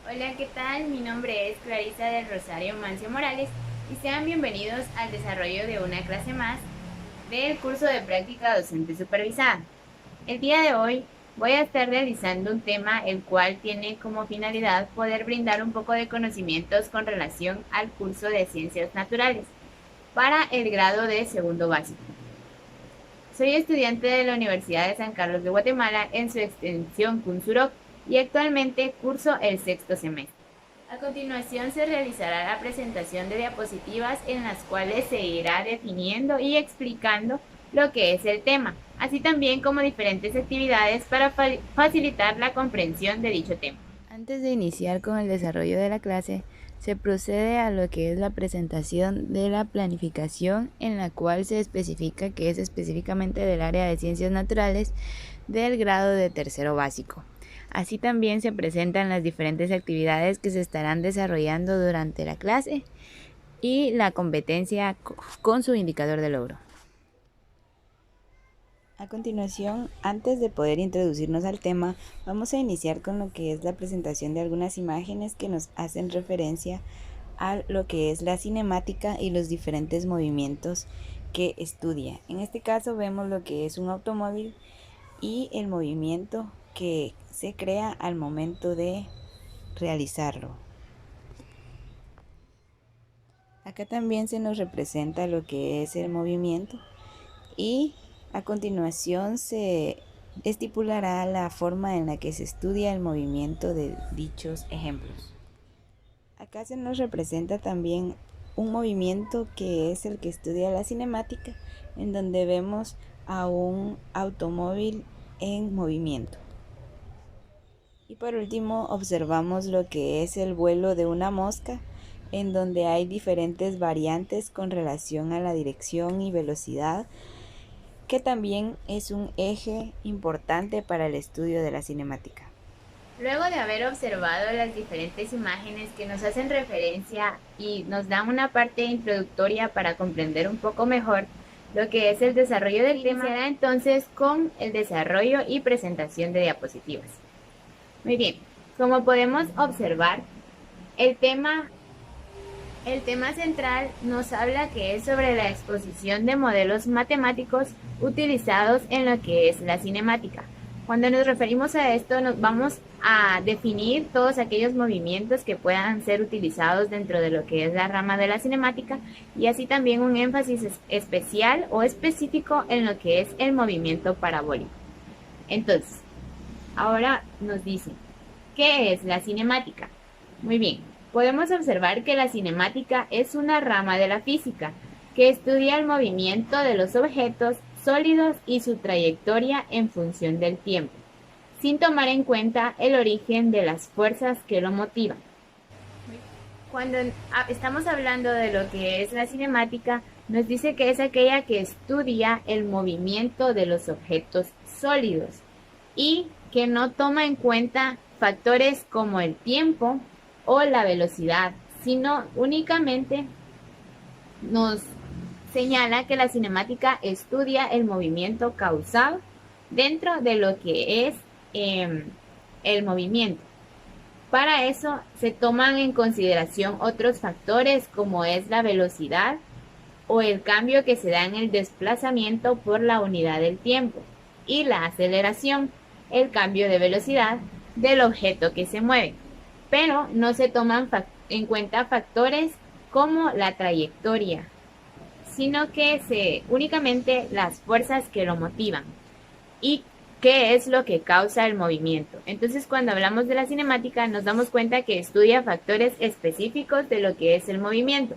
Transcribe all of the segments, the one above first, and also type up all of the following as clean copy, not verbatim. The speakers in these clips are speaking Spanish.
Hola, ¿qué tal? Mi nombre es Clarisa del Rosario Mancio Morales y sean bienvenidos al desarrollo de una clase más del curso de práctica docente supervisada. El día de hoy voy a estar realizando un tema el cual tiene como finalidad poder brindar un poco de conocimientos con relación al curso de Ciencias Naturales para el grado de segundo básico. Soy estudiante de la Universidad de San Carlos de Guatemala en su extensión Cunsurop y actualmente curso el sexto semestre. A continuación se realizará la presentación de diapositivas en las cuales se irá definiendo y explicando lo que es el tema, así también como diferentes actividades para facilitar la comprensión de dicho tema. Antes de iniciar con el desarrollo de la clase, se procede a lo que es la presentación de la planificación, en la cual se especifica que es específicamente del área de ciencias naturales del grado de tercero básico. Así también se presentan las diferentes actividades que se estarán desarrollando durante la clase y la competencia con su indicador de logro. A continuación, antes de poder introducirnos al tema, vamos a iniciar con lo que es la presentación de algunas imágenes que nos hacen referencia a lo que es la cinemática y los diferentes movimientos que estudia. En este caso vemos lo que es un automóvil y el movimiento que se crea al momento de realizarlo. Acá también se nos representa lo que es el movimiento y a continuación se estipulará la forma en la que se estudia el movimiento de dichos ejemplos. Acá se nos representa también un movimiento que es el que estudia la cinemática, en donde vemos a un automóvil en movimiento. Y por último observamos lo que es el vuelo de una mosca, en donde hay diferentes variantes con relación a la dirección y velocidad, que también es un eje importante para el estudio de la cinemática. Luego de haber observado las diferentes imágenes que nos hacen referencia y nos dan una parte introductoria para comprender un poco mejor lo que es el desarrollo del tema, iniciará entonces con el desarrollo y presentación de diapositivas. Muy bien, como podemos observar, el tema central nos habla que es sobre la exposición de modelos matemáticos utilizados en lo que es la cinemática. Cuando nos referimos a esto, nos vamos a definir todos aquellos movimientos que puedan ser utilizados dentro de lo que es la rama de la cinemática y así también un énfasis especial o específico en lo que es el movimiento parabólico. Entonces, ahora nos dicen, ¿qué es la cinemática? Muy bien, podemos observar que la cinemática es una rama de la física que estudia el movimiento de los objetos sólidos y su trayectoria en función del tiempo, sin tomar en cuenta el origen de las fuerzas que lo motivan. Cuando estamos hablando de lo que es la cinemática, nos dice que es aquella que estudia el movimiento de los objetos sólidos y que no toma en cuenta factores como el tiempo o la velocidad, sino únicamente nos señala que la cinemática estudia el movimiento causado dentro de lo que es el movimiento. Para eso se toman en consideración otros factores como es la velocidad o el cambio que se da en el desplazamiento por la unidad del tiempo y la aceleración, el cambio de velocidad del objeto que se mueve, pero no se toman en cuenta factores como la trayectoria, sino que únicamente las fuerzas que lo motivan y qué es lo que causa el movimiento. Entonces, cuando hablamos de la cinemática, nos damos cuenta que estudia factores específicos de lo que es el movimiento.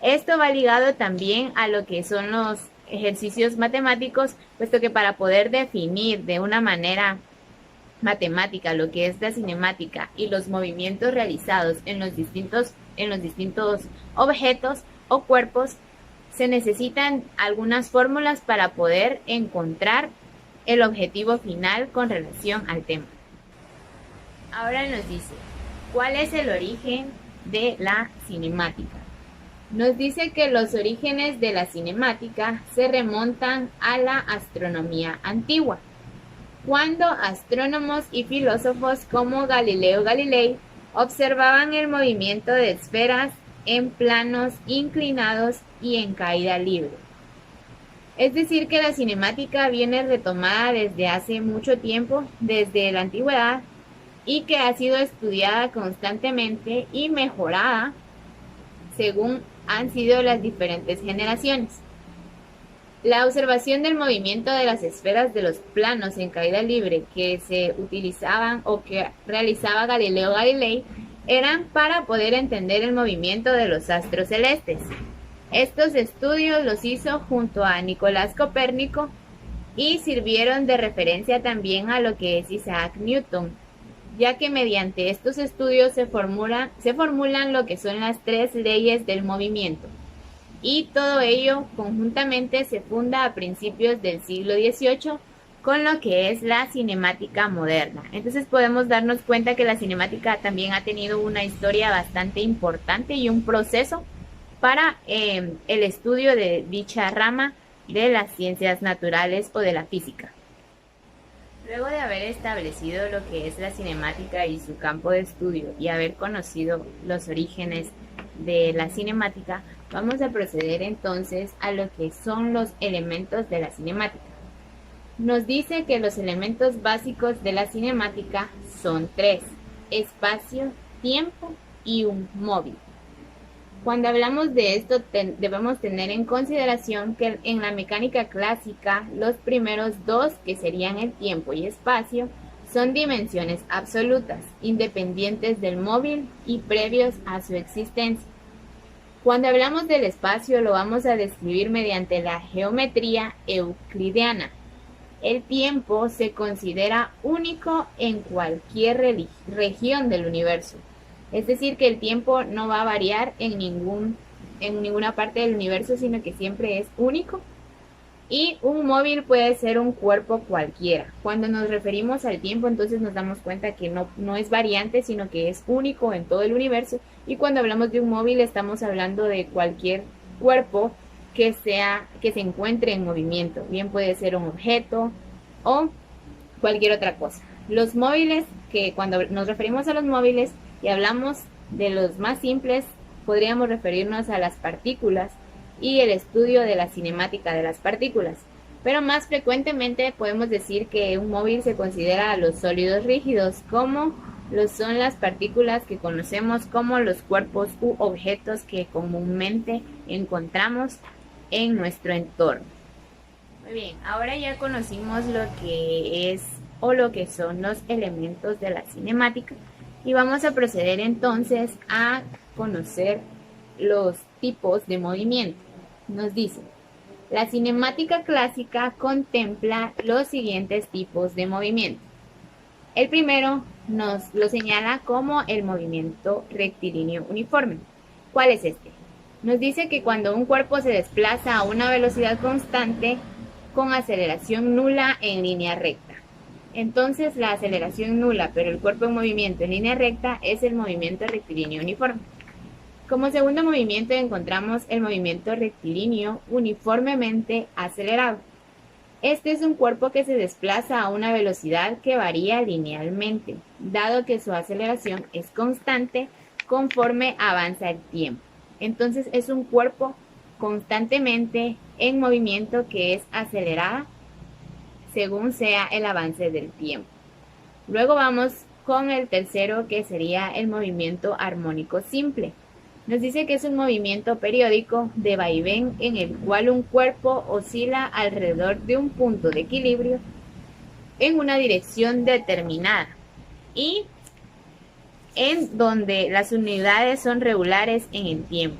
Esto va ligado también a lo que son los ejercicios matemáticos, puesto que para poder definir de una manera matemática lo que es la cinemática y los movimientos realizados en los distintos objetos o cuerpos, se necesitan algunas fórmulas para poder encontrar el objetivo final con relación al tema. Ahora nos dice, ¿cuál es el origen de la cinemática? Nos dice que los orígenes de la cinemática se remontan a la astronomía antigua, cuando astrónomos y filósofos como Galileo Galilei Observaban el movimiento de esferas en planos inclinados y en caída libre. Es decir, que la cinemática viene retomada desde hace mucho tiempo, desde la antigüedad, y que ha sido estudiada constantemente y mejorada según han sido las diferentes generaciones. La observación del movimiento de las esferas de los planos en caída libre que se utilizaban o que realizaba Galileo Galilei eran para poder entender el movimiento de los astros celestes. Estos estudios los hizo junto a Nicolás Copérnico y sirvieron de referencia también a lo que es Isaac Newton, ya que mediante estos estudios se formulan lo que son las 3 leyes del movimiento. Y todo ello conjuntamente se funda a principios del siglo XVIII con lo que es la cinemática moderna. Entonces podemos darnos cuenta que la cinemática también ha tenido una historia bastante importante y un proceso para el estudio de dicha rama de las ciencias naturales o de la física. Luego de haber establecido lo que es la cinemática y su campo de estudio y haber conocido los orígenes de la cinemática, vamos a proceder entonces a lo que son los elementos de la cinemática. Nos dice que los elementos básicos de la cinemática son 3: espacio, tiempo y un móvil. Cuando hablamos de esto, debemos tener en consideración que en la mecánica clásica, los primeros 2, que serían el tiempo y espacio, son dimensiones absolutas, independientes del móvil y previos a su existencia. Cuando hablamos del espacio, lo vamos a describir mediante la geometría euclidiana. El tiempo se considera único en cualquier región del universo. Es decir, que el tiempo no va a variar en ninguna parte del universo, sino que siempre es único. Y un móvil puede ser un cuerpo cualquiera. Cuando nos referimos al tiempo, entonces nos damos cuenta que no es variante, sino que es único en todo el universo. Y cuando hablamos de un móvil, estamos hablando de cualquier cuerpo que se encuentre en movimiento. Bien puede ser un objeto o cualquier otra cosa. Los móviles, que cuando nos referimos a los móviles y hablamos de los más simples, podríamos referirnos a las partículas y el estudio de la cinemática de las partículas. Pero más frecuentemente podemos decir que un móvil se considera a los sólidos rígidos, como lo son las partículas que conocemos como los cuerpos u objetos que comúnmente encontramos en nuestro entorno. Muy bien, ahora ya conocimos lo que es o lo que son los elementos de la cinemática y vamos a proceder entonces a conocer los tipos de movimiento. Nos dice, la cinemática clásica contempla los siguientes tipos de movimiento. El primero nos lo señala como el movimiento rectilíneo uniforme. ¿Cuál es este? Nos dice que cuando un cuerpo se desplaza a una velocidad constante con aceleración nula en línea recta. Entonces la aceleración nula, pero el cuerpo en movimiento en línea recta, es el movimiento rectilíneo uniforme. Como segundo movimiento encontramos el movimiento rectilíneo uniformemente acelerado. Este es un cuerpo que se desplaza a una velocidad que varía linealmente, dado que su aceleración es constante conforme avanza el tiempo. Entonces es un cuerpo constantemente en movimiento que es acelerada según sea el avance del tiempo. Luego vamos con el tercero, que sería el movimiento armónico simple. Nos dice que es un movimiento periódico de vaivén en el cual un cuerpo oscila alrededor de un punto de equilibrio en una dirección determinada y en donde las unidades son regulares en el tiempo.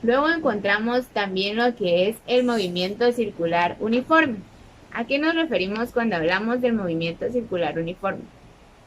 Luego encontramos también lo que es el movimiento circular uniforme. ¿A qué nos referimos cuando hablamos del movimiento circular uniforme?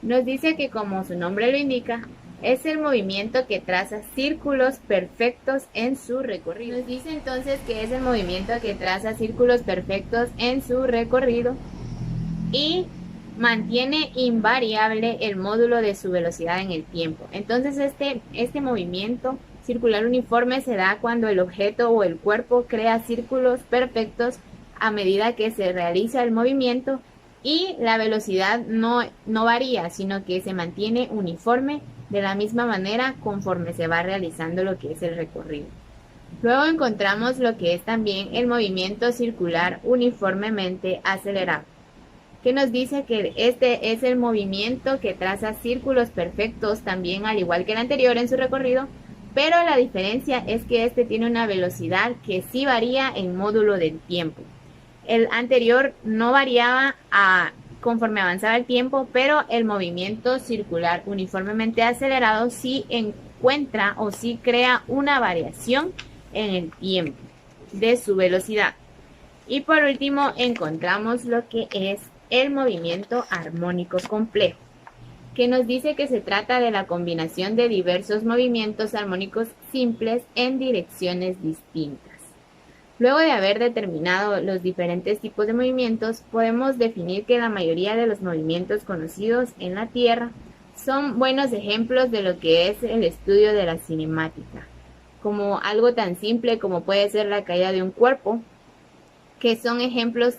Nos dice que, como su nombre lo indica, es el movimiento que traza círculos perfectos en su recorrido. Nos dice entonces que es el movimiento que traza círculos perfectos en su recorrido y mantiene invariable el módulo de su velocidad en el tiempo. Entonces este movimiento circular uniforme se da cuando el objeto o el cuerpo crea círculos perfectos a medida que se realiza el movimiento y la velocidad no varía, sino que se mantiene uniforme de la misma manera conforme se va realizando lo que es el recorrido. Luego encontramos lo que es también el movimiento circular uniformemente acelerado, que nos dice que este es el movimiento que traza círculos perfectos también al igual que el anterior en su recorrido, pero la diferencia es que este tiene una velocidad que sí varía en módulo del tiempo. El anterior no variaba conforme avanzaba el tiempo, pero el movimiento circular uniformemente acelerado sí encuentra o sí crea una variación en el tiempo de su velocidad. Y por último encontramos lo que es el movimiento armónico complejo, que nos dice que se trata de la combinación de diversos movimientos armónicos simples en direcciones distintas. Luego de haber determinado los diferentes tipos de movimientos, podemos definir que la mayoría de los movimientos conocidos en la Tierra son buenos ejemplos de lo que es el estudio de la cinemática, como algo tan simple como puede ser la caída de un cuerpo, que son ejemplos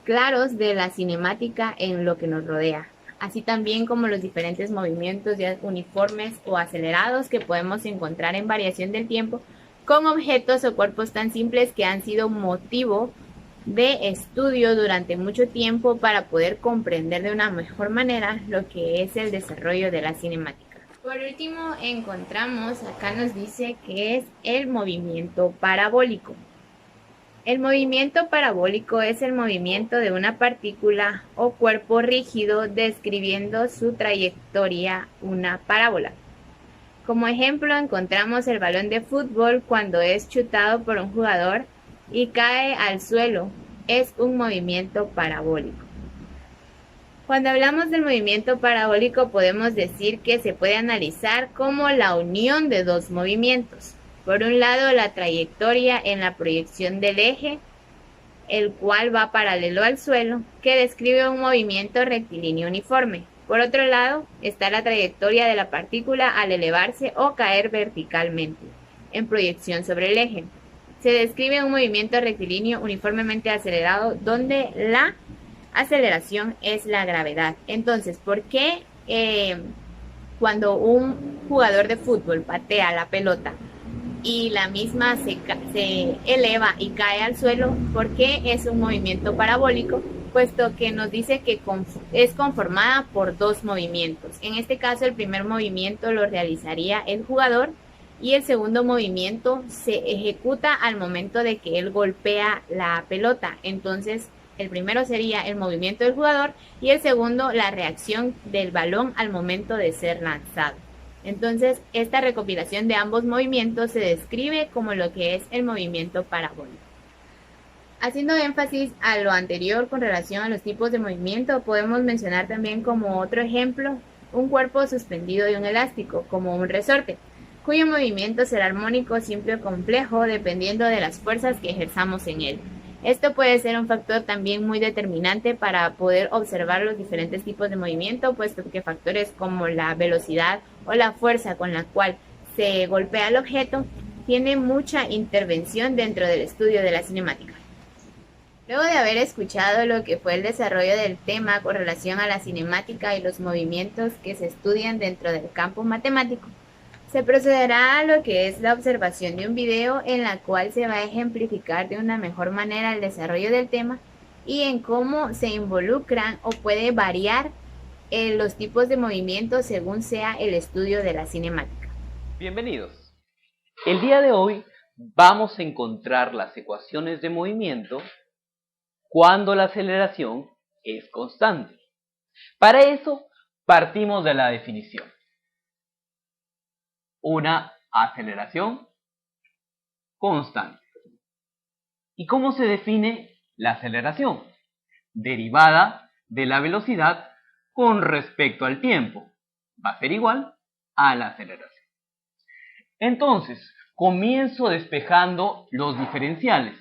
claros de la cinemática en lo que nos rodea, así también como los diferentes movimientos ya uniformes o acelerados que podemos encontrar en variación del tiempo con objetos o cuerpos tan simples que han sido motivo de estudio durante mucho tiempo para poder comprender de una mejor manera lo que es el desarrollo de la cinemática. Por último, encontramos, acá nos dice que es el movimiento parabólico. El movimiento parabólico es el movimiento de una partícula o cuerpo rígido describiendo su trayectoria, una parábola. Como ejemplo encontramos el balón de fútbol cuando es chutado por un jugador y cae al suelo. Es un movimiento parabólico. Cuando hablamos del movimiento parabólico podemos decir que se puede analizar como la unión de dos movimientos. Por un lado, la trayectoria en la proyección del eje, el cual va paralelo al suelo, que describe un movimiento rectilíneo uniforme. Por otro lado, está la trayectoria de la partícula al elevarse o caer verticalmente, en proyección sobre el eje. Se describe un movimiento rectilíneo uniformemente acelerado, donde la aceleración es la gravedad. Entonces, ¿por qué cuando un jugador de fútbol patea la pelota y la misma se eleva y cae al suelo? Porque es un movimiento parabólico, puesto que nos dice que es conformada por dos movimientos. En este caso, el primer movimiento lo realizaría el jugador y el segundo movimiento se ejecuta al momento de que él golpea la pelota. Entonces, el primero sería el movimiento del jugador y el segundo la reacción del balón al momento de ser lanzado. Entonces, esta recopilación de ambos movimientos se describe como lo que es el movimiento parabólico. Haciendo énfasis a lo anterior con relación a los tipos de movimiento, podemos mencionar también como otro ejemplo un cuerpo suspendido de un elástico, como un resorte, cuyo movimiento será armónico, simple o complejo, dependiendo de las fuerzas que ejerzamos en él. Esto puede ser un factor también muy determinante para poder observar los diferentes tipos de movimiento, puesto que factores como la velocidad o la fuerza con la cual se golpea el objeto tienen mucha intervención dentro del estudio de la cinemática. Luego de haber escuchado lo que fue el desarrollo del tema con relación a la cinemática y los movimientos que se estudian dentro del campo matemático, se procederá a lo que es la observación de un video en la cual se va a ejemplificar de una mejor manera el desarrollo del tema y en cómo se involucran o puede variar los tipos de movimientos según sea el estudio de la cinemática. Bienvenidos. El día de hoy vamos a encontrar las ecuaciones de movimiento cuando la aceleración es constante. Para eso partimos de la definición. Una aceleración constante. ¿Y cómo se define la aceleración? Derivada de la velocidad con respecto al tiempo. Va a ser igual a la aceleración. Entonces, comienzo despejando los diferenciales.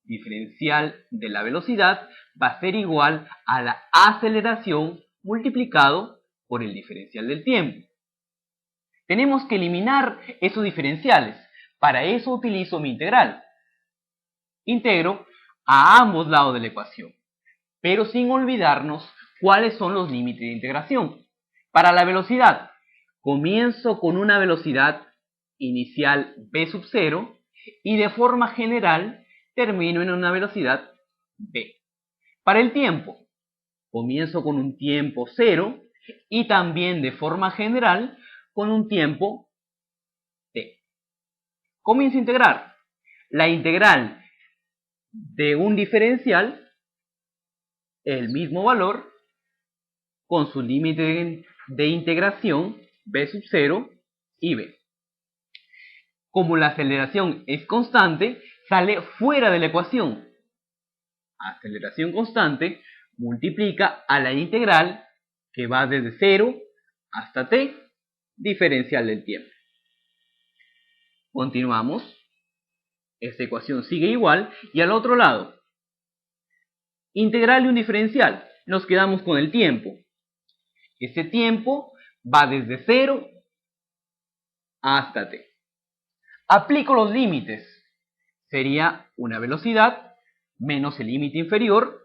Diferencial de la velocidad va a ser igual a la aceleración multiplicado por el diferencial del tiempo. Tenemos que eliminar esos diferenciales. Para eso utilizo mi integral. Integro a ambos lados de la ecuación, pero sin olvidarnos cuáles son los límites de integración. Para la velocidad, comienzo con una velocidad inicial v sub 0 y de forma general termino en una velocidad v. Para el tiempo, comienzo con un tiempo 0 y también de forma general con un tiempo t. Comienzo a integrar. La integral de un diferencial, el mismo valor, con su límite de integración v sub 0 y v. Como la aceleración es constante, sale fuera de la ecuación. Aceleración constante multiplica a la integral que va desde 0 hasta t, diferencial del tiempo. Continuamos. Esta ecuación sigue igual y al otro lado, integral de un diferencial. Nos quedamos con el tiempo. Ese tiempo va desde 0 hasta t. Aplico los límites. Sería una velocidad menos el límite inferior,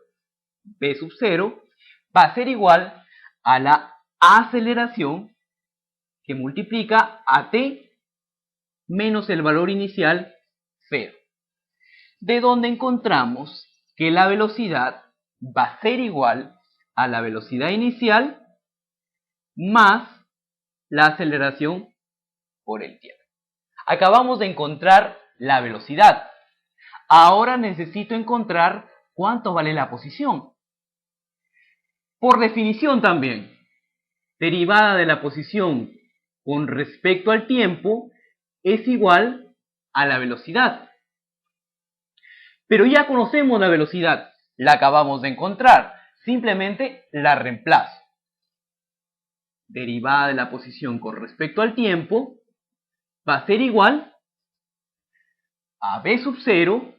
v sub 0, va a ser igual a la aceleración que multiplica a t menos el valor inicial 0. De donde encontramos que la velocidad va a ser igual a la velocidad inicial más la aceleración por el tiempo. Acabamos de encontrar la velocidad. Ahora necesito encontrar cuánto vale la posición. Por definición también, derivada de la posición con respecto al tiempo es igual a la velocidad. Pero ya conocemos la velocidad, la acabamos de encontrar, simplemente la reemplazo. Derivada de la posición con respecto al tiempo va a ser igual a v sub 0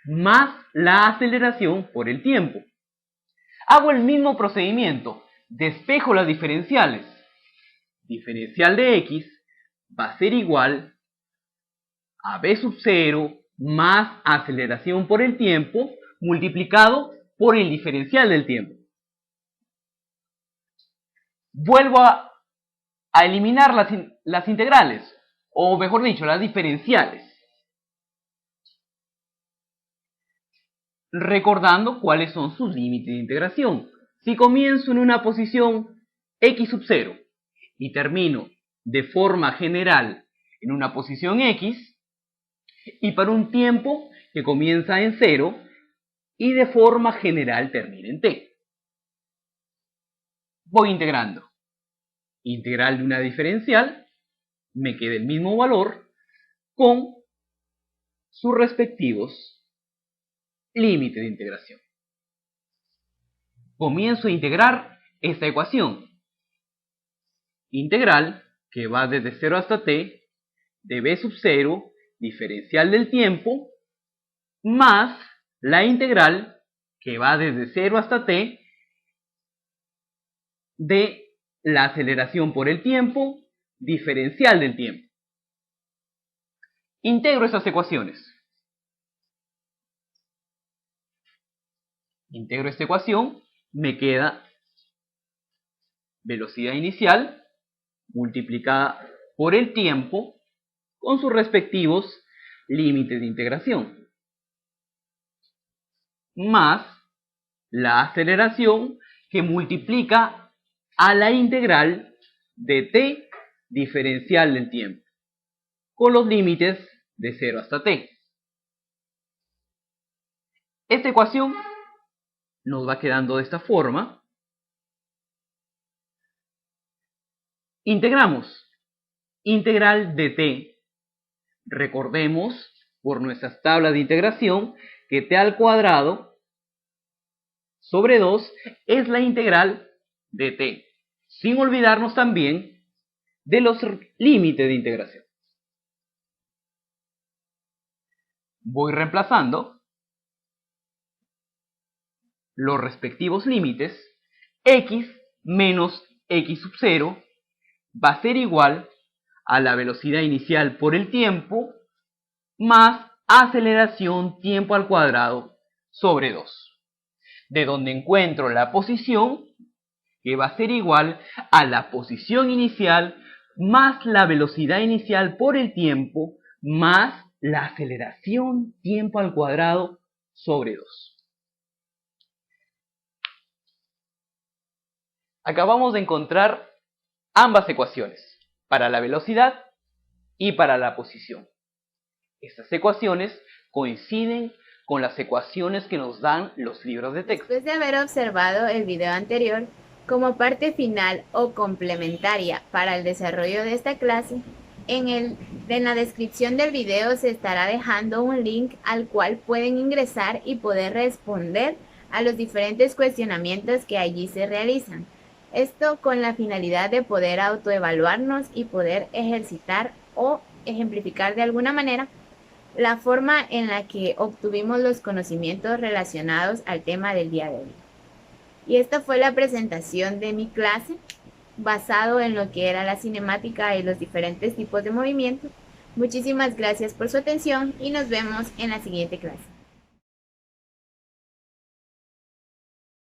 más la aceleración por el tiempo. Hago el mismo procedimiento, despejo las diferenciales. Diferencial de x va a ser igual a v sub 0 más aceleración por el tiempo multiplicado por el diferencial del tiempo. Vuelvo a eliminar las integrales, o mejor dicho, las diferenciales. Recordando cuáles son sus límites de integración. Si comienzo en una posición x sub 0 y termino de forma general en una posición x, y para un tiempo que comienza en 0 y de forma general termina en t. Voy integrando. Integral de una diferencial, me queda el mismo valor con sus respectivos límites de integración. Comienzo a integrar esta ecuación. Integral que va desde 0 hasta t de v sub 0 diferencial del tiempo más la integral que va desde 0 hasta t de la aceleración por el tiempo diferencial del tiempo. Integro estas ecuaciones. Integro esta ecuación, me queda velocidad inicial multiplicada por el tiempo con sus respectivos límites de integración, más la aceleración que multiplica a la integral de t diferencial del tiempo, con los límites de 0 hasta t. Esta ecuación nos va quedando de esta forma. Integramos. Integral de t. Recordemos por nuestras tablas de integración que t al cuadrado sobre 2 es la integral de t, sin olvidarnos también de los límites de integración. Voy reemplazando los respectivos límites. X menos x sub 0 va a ser igual a la velocidad inicial por el tiempo más aceleración tiempo al cuadrado sobre 2, de donde encuentro la posición que va a ser igual a la posición inicial más la velocidad inicial por el tiempo, más la aceleración tiempo al cuadrado sobre 2. Acabamos de encontrar ambas ecuaciones, para la velocidad y para la posición. Estas ecuaciones coinciden con las ecuaciones que nos dan los libros de texto. Después de haber observado el video anterior, como parte final o complementaria para el desarrollo de esta clase, en la descripción del video se estará dejando un link al cual pueden ingresar y poder responder a los diferentes cuestionamientos que allí se realizan. Esto con la finalidad de poder autoevaluarnos y poder ejercitar o ejemplificar de alguna manera la forma en la que obtuvimos los conocimientos relacionados al tema del día de hoy. Y esta fue la presentación de mi clase basado en lo que era la cinemática y los diferentes tipos de movimientos. Muchísimas gracias por su atención y nos vemos en la siguiente clase.